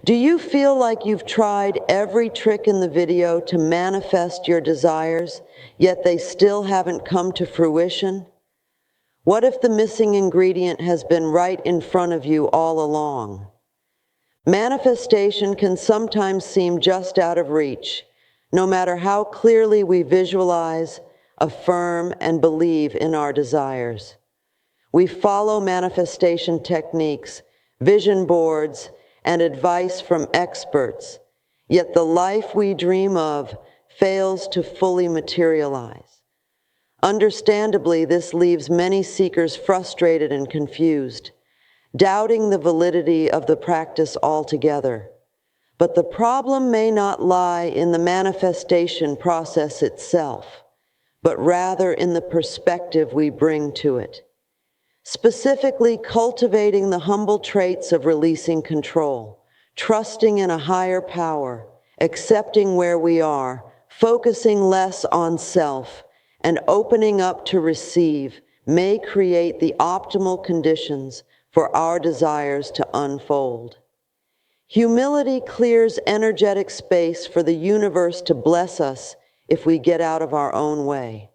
Do you feel like you've tried every trick in the video to manifest your desires, yet they still haven't come to fruition? What if the missing ingredient has been right in front of you all along? Manifestation can sometimes seem just out of reach, no matter how clearly we visualize, affirm, and believe in our desires. We follow manifestation techniques, vision boards, and advice from experts, yet the life we dream of fails to fully materialize. Understandably, this leaves many seekers frustrated and confused, doubting the validity of the practice altogether. But the problem may not lie in the manifestation process itself, but rather in the perspective we bring to it. Specifically, cultivating the humble traits of releasing control, trusting in a higher power, accepting where we are, focusing less on self, and opening up to receive may create the optimal conditions for our desires to unfold. Humility clears energetic space for the universe to bless us if we get out of our own way.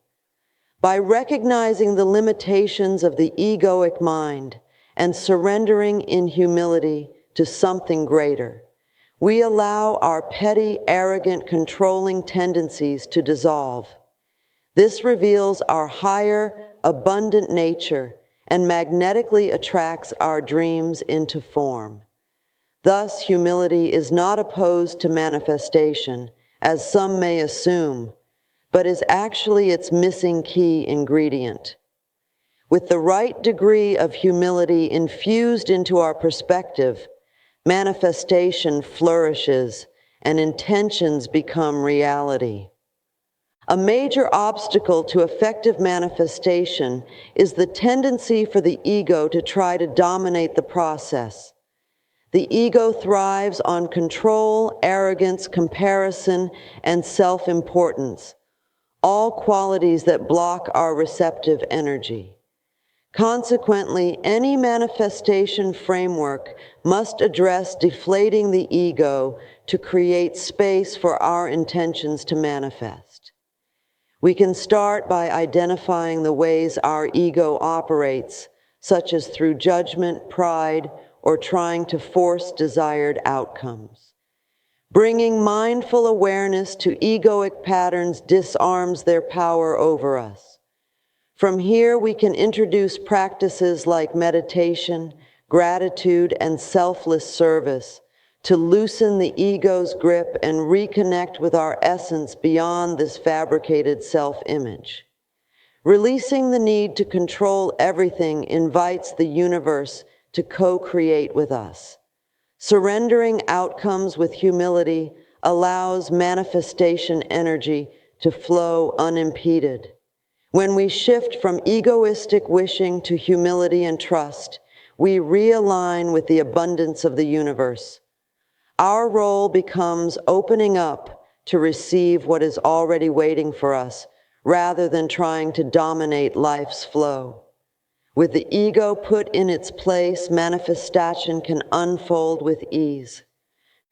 By recognizing the limitations of the egoic mind and surrendering in humility to something greater, we allow our petty, arrogant, controlling tendencies to dissolve. This reveals our higher, abundant nature and magnetically attracts our dreams into form. Thus, humility is not opposed to manifestation, as some may assume, but is actually its missing key ingredient. With the right degree of humility infused into our perspective, manifestation flourishes and intentions become reality. A major obstacle to effective manifestation is the tendency for the ego to try to dominate the process. The ego thrives on control, arrogance, comparison, and self-importance, all qualities that block our receptive energy. Consequently, any manifestation framework must address deflating the ego to create space for our intentions to manifest. We can start by identifying the ways our ego operates, such as through judgment, pride, or trying to force desired outcomes. Bringing mindful awareness to egoic patterns disarms their power over us. From here, we can introduce practices like meditation, gratitude, and selfless service to loosen the ego's grip and reconnect with our essence beyond this fabricated self-image. Releasing the need to control everything invites the universe to co-create with us. Surrendering outcomes with humility allows manifestation energy to flow unimpeded. When we shift from egoistic wishing to humility and trust, we realign with the abundance of the universe. Our role becomes opening up to receive what is already waiting for us, rather than trying to dominate life's flow. With the ego put in its place, manifestation can unfold with ease.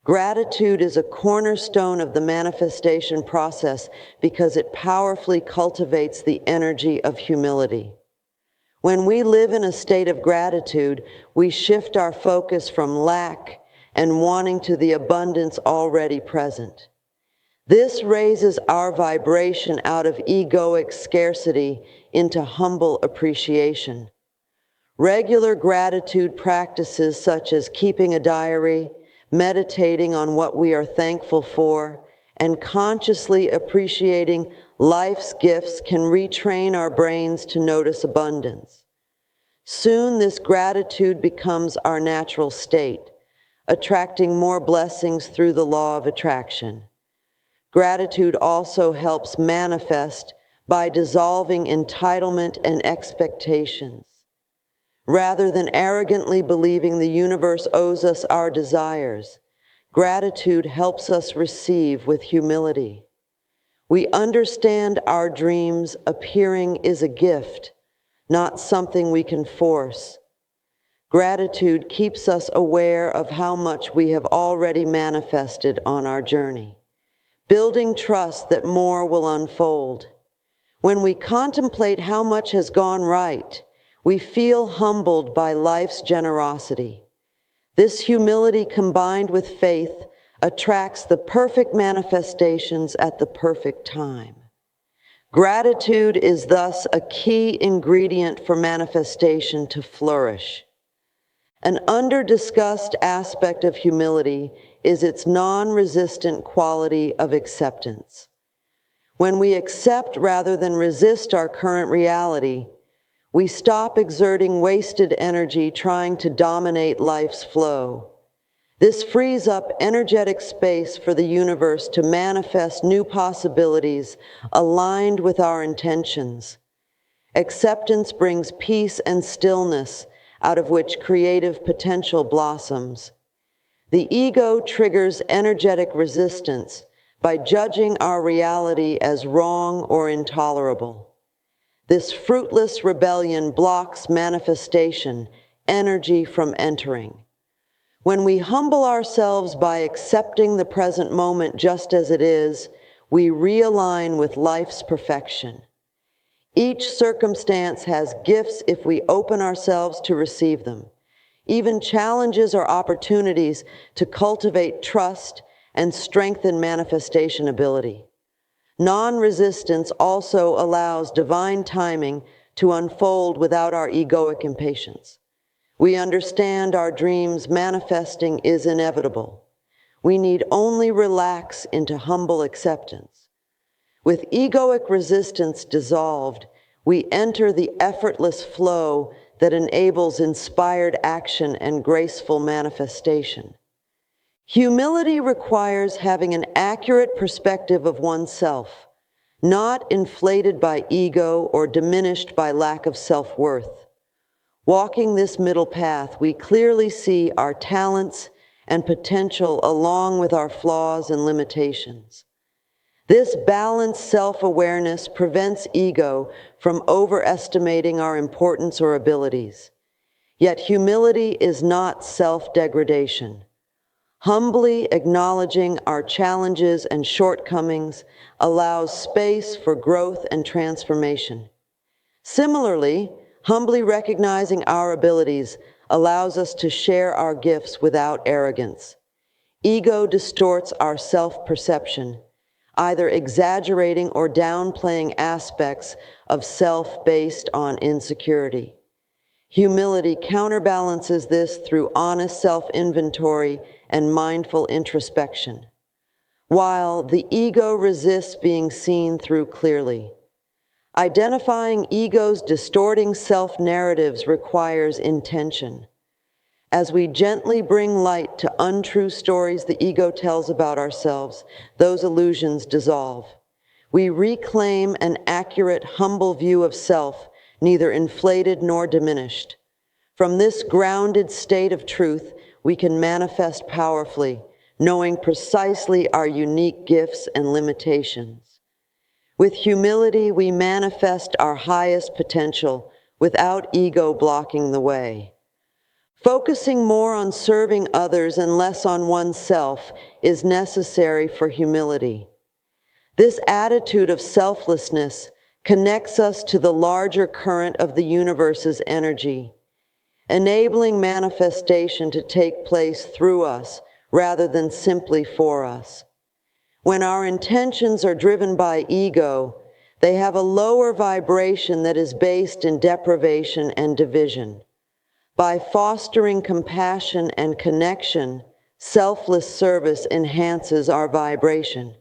Gratitude is a cornerstone of the manifestation process because it powerfully cultivates the energy of humility. When we live in a state of gratitude, we shift our focus from lack and wanting to the abundance already present. This raises our vibration out of egoic scarcity into humble appreciation. Regular gratitude practices such as keeping a diary, meditating on what we are thankful for, and consciously appreciating life's gifts can retrain our brains to notice abundance. Soon this gratitude becomes our natural state, attracting more blessings through the law of attraction. Gratitude also helps manifest by dissolving entitlement and expectations. Rather than arrogantly believing the universe owes us our desires, gratitude helps us receive with humility. We understand our dreams appearing is a gift, not something we can force. Gratitude keeps us aware of how much we have already manifested on our journey, building trust that more will unfold. When we contemplate how much has gone right, we feel humbled by life's generosity. This humility combined with faith attracts the perfect manifestations at the perfect time. Gratitude is thus a key ingredient for manifestation to flourish. An under-discussed aspect of humility is its non-resistant quality of acceptance. When we accept rather than resist our current reality, we stop exerting wasted energy trying to dominate life's flow. This frees up energetic space for the universe to manifest new possibilities aligned with our intentions. Acceptance brings peace and stillness, out of which creative potential blossoms. The ego triggers energetic resistance by judging our reality as wrong or intolerable. This fruitless rebellion blocks manifestation, energy from entering. When we humble ourselves by accepting the present moment just as it is, we realign with life's perfection. Each circumstance has gifts if we open ourselves to receive them. Even challenges are opportunities to cultivate trust and strengthen manifestation ability. Non-resistance also allows divine timing to unfold without our egoic impatience. We understand our dreams manifesting is inevitable. We need only relax into humble acceptance. With egoic resistance dissolved, we enter the effortless flow that enables inspired action and graceful manifestation. Humility requires having an accurate perspective of oneself, not inflated by ego or diminished by lack of self-worth. Walking this middle path, we clearly see our talents and potential along with our flaws and limitations. This balanced self-awareness prevents ego from overestimating our importance or abilities. Yet humility is not self-degradation. Humbly acknowledging our challenges and shortcomings allows space for growth and transformation. Similarly, humbly recognizing our abilities allows us to share our gifts without arrogance. Ego distorts our self-perception, either exaggerating or downplaying aspects of self based on insecurity. Humility counterbalances this through honest self-inventory and mindful introspection, while the ego resists being seen through clearly. Identifying ego's distorting self-narratives requires intention. As we gently bring light to untrue stories the ego tells about ourselves, those illusions dissolve. We reclaim an accurate, humble view of self, neither inflated nor diminished. From this grounded state of truth, we can manifest powerfully, knowing precisely our unique gifts and limitations. With humility, we manifest our highest potential without ego blocking the way. Focusing more on serving others and less on oneself is necessary for humility. This attitude of selflessness connects us to the larger current of the universe's energy, enabling manifestation to take place through us rather than simply for us. When our intentions are driven by ego, they have a lower vibration that is based in deprivation and division. By fostering compassion and connection, selfless service enhances our vibration.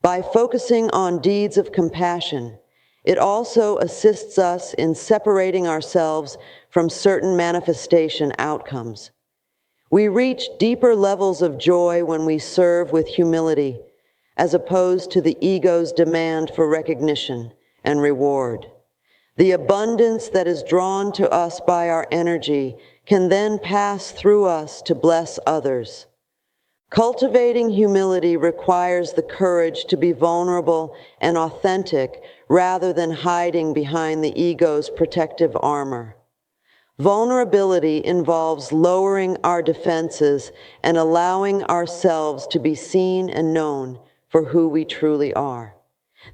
By focusing on deeds of compassion, it also assists us in separating ourselves from certain manifestation outcomes. We reach deeper levels of joy when we serve with humility, as opposed to the ego's demand for recognition and reward. The abundance that is drawn to us by our energy can then pass through us to bless others. Cultivating humility requires the courage to be vulnerable and authentic rather than hiding behind the ego's protective armor. Vulnerability involves lowering our defenses and allowing ourselves to be seen and known for who we truly are.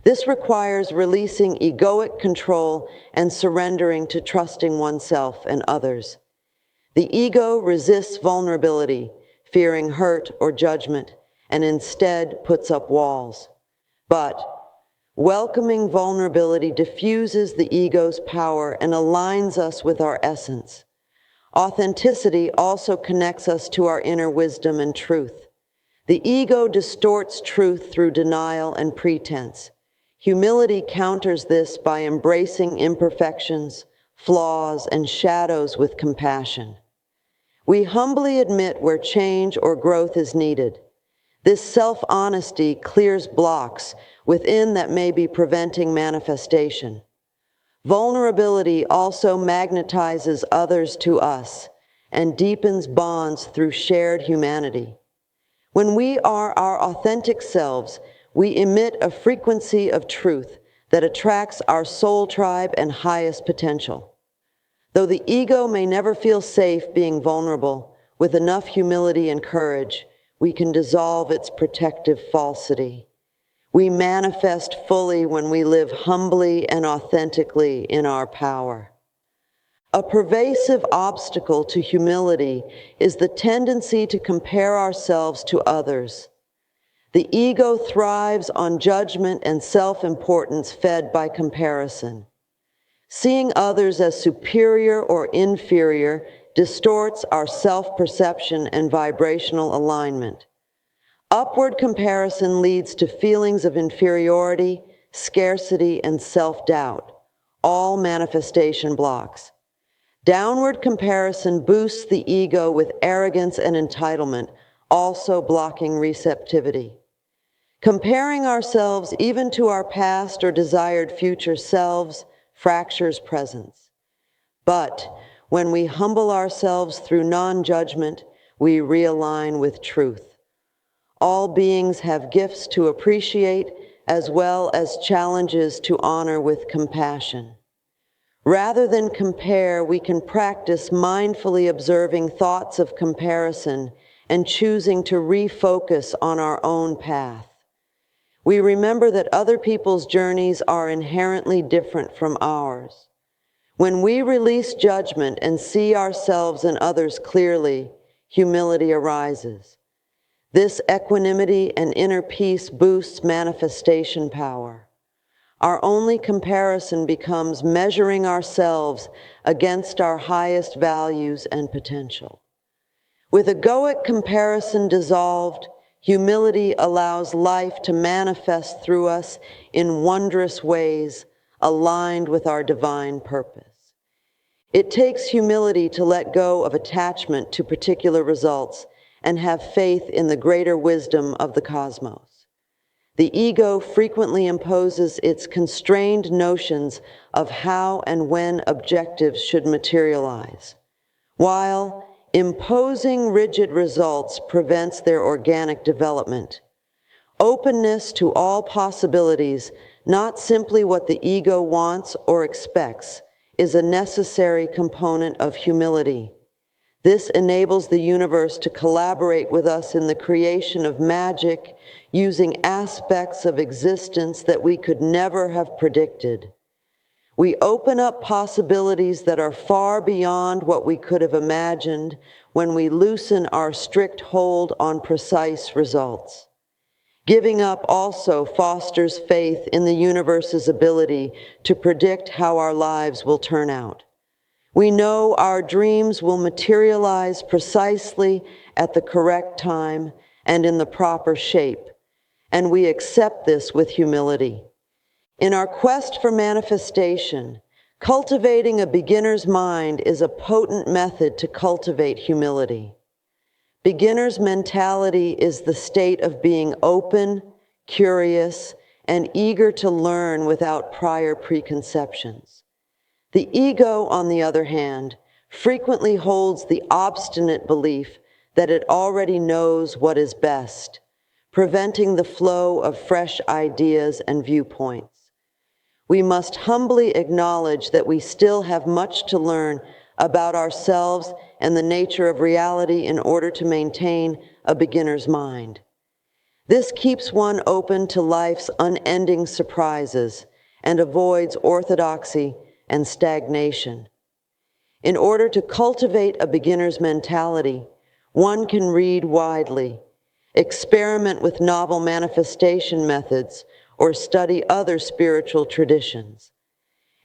This requires releasing egoic control and surrendering to trusting oneself and others. The ego resists vulnerability, fearing hurt or judgment, and instead puts up walls. But welcoming vulnerability diffuses the ego's power and aligns us with our essence. Authenticity also connects us to our inner wisdom and truth. The ego distorts truth through denial and pretense. Humility counters this by embracing imperfections, flaws, and shadows with compassion. We humbly admit where change or growth is needed. This self-honesty clears blocks within that may be preventing manifestation. Vulnerability also magnetizes others to us and deepens bonds through shared humanity. When we are our authentic selves, we emit a frequency of truth that attracts our soul tribe and highest potential. Though the ego may never feel safe being vulnerable, with enough humility and courage, we can dissolve its protective falsity. We manifest fully when we live humbly and authentically in our power. A pervasive obstacle to humility is the tendency to compare ourselves to others. The ego thrives on judgment and self-importance fed by comparison. Seeing others as superior or inferior distorts our self-perception and vibrational alignment. Upward comparison leads to feelings of inferiority, scarcity, and self-doubt, all manifestation blocks. Downward comparison boosts the ego with arrogance and entitlement, also blocking receptivity. Comparing ourselves even to our past or desired future selves fractures presence. But when we humble ourselves through non-judgment, we realign with truth. All beings have gifts to appreciate as well as challenges to honor with compassion. Rather than compare, we can practice mindfully observing thoughts of comparison and choosing to refocus on our own path. We remember that other people's journeys are inherently different from ours. When we release judgment and see ourselves and others clearly, humility arises. This equanimity and inner peace boosts manifestation power. Our only comparison becomes measuring ourselves against our highest values and potential. With egoic comparison dissolved, humility allows life to manifest through us in wondrous ways, aligned with our divine purpose. It takes humility to let go of attachment to particular results and have faith in the greater wisdom of the cosmos. The ego frequently imposes its constrained notions of how and when objectives should materialize, while imposing rigid results prevents their organic development. Openness to all possibilities, not simply what the ego wants or expects, is a necessary component of humility. This enables the universe to collaborate with us in the creation of magic, using aspects of existence that we could never have predicted. We open up possibilities that are far beyond what we could have imagined when we loosen our strict hold on precise results. Giving up also fosters faith in the universe's ability to predict how our lives will turn out. We know our dreams will materialize precisely at the correct time and in the proper shape, and we accept this with humility. In our quest for manifestation, cultivating a beginner's mind is a potent method to cultivate humility. Beginner's mentality is the state of being open, curious, and eager to learn without prior preconceptions. The ego, on the other hand, frequently holds the obstinate belief that it already knows what is best, preventing the flow of fresh ideas and viewpoints. We must humbly acknowledge that we still have much to learn about ourselves and the nature of reality in order to maintain a beginner's mind. This keeps one open to life's unending surprises and avoids orthodoxy and stagnation. In order to cultivate a beginner's mentality, one can read widely, experiment with novel manifestation methods, or study other spiritual traditions.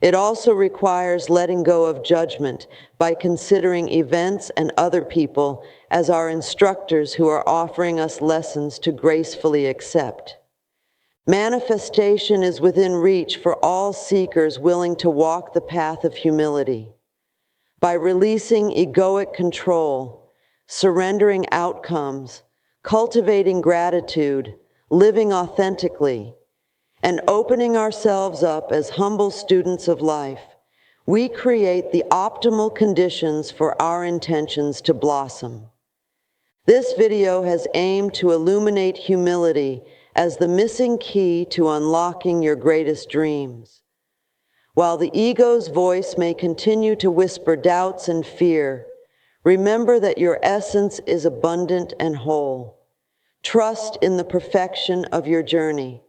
It also requires letting go of judgment by considering events and other people as our instructors who are offering us lessons to gracefully accept. Manifestation is within reach for all seekers willing to walk the path of humility. By releasing egoic control, surrendering outcomes, cultivating gratitude, living authentically, and opening ourselves up as humble students of life, we create the optimal conditions for our intentions to blossom. This video has aimed to illuminate humility as the missing key to unlocking your greatest dreams. While the ego's voice may continue to whisper doubts and fear, remember that your essence is abundant and whole. Trust in the perfection of your journey.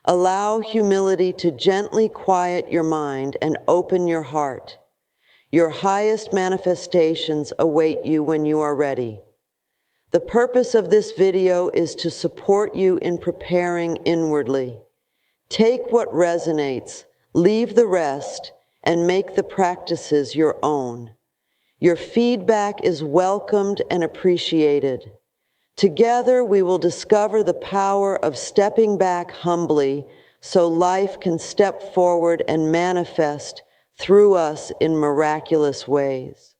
Allow humility to gently quiet your mind and open your heart. Your highest manifestations await you when you are ready. The purpose of this video is to support you in preparing inwardly. Take what resonates, leave the rest, and make the practices your own. Your feedback is welcomed and appreciated. Together, we will discover the power of stepping back humbly so life can step forward and manifest through us in miraculous ways.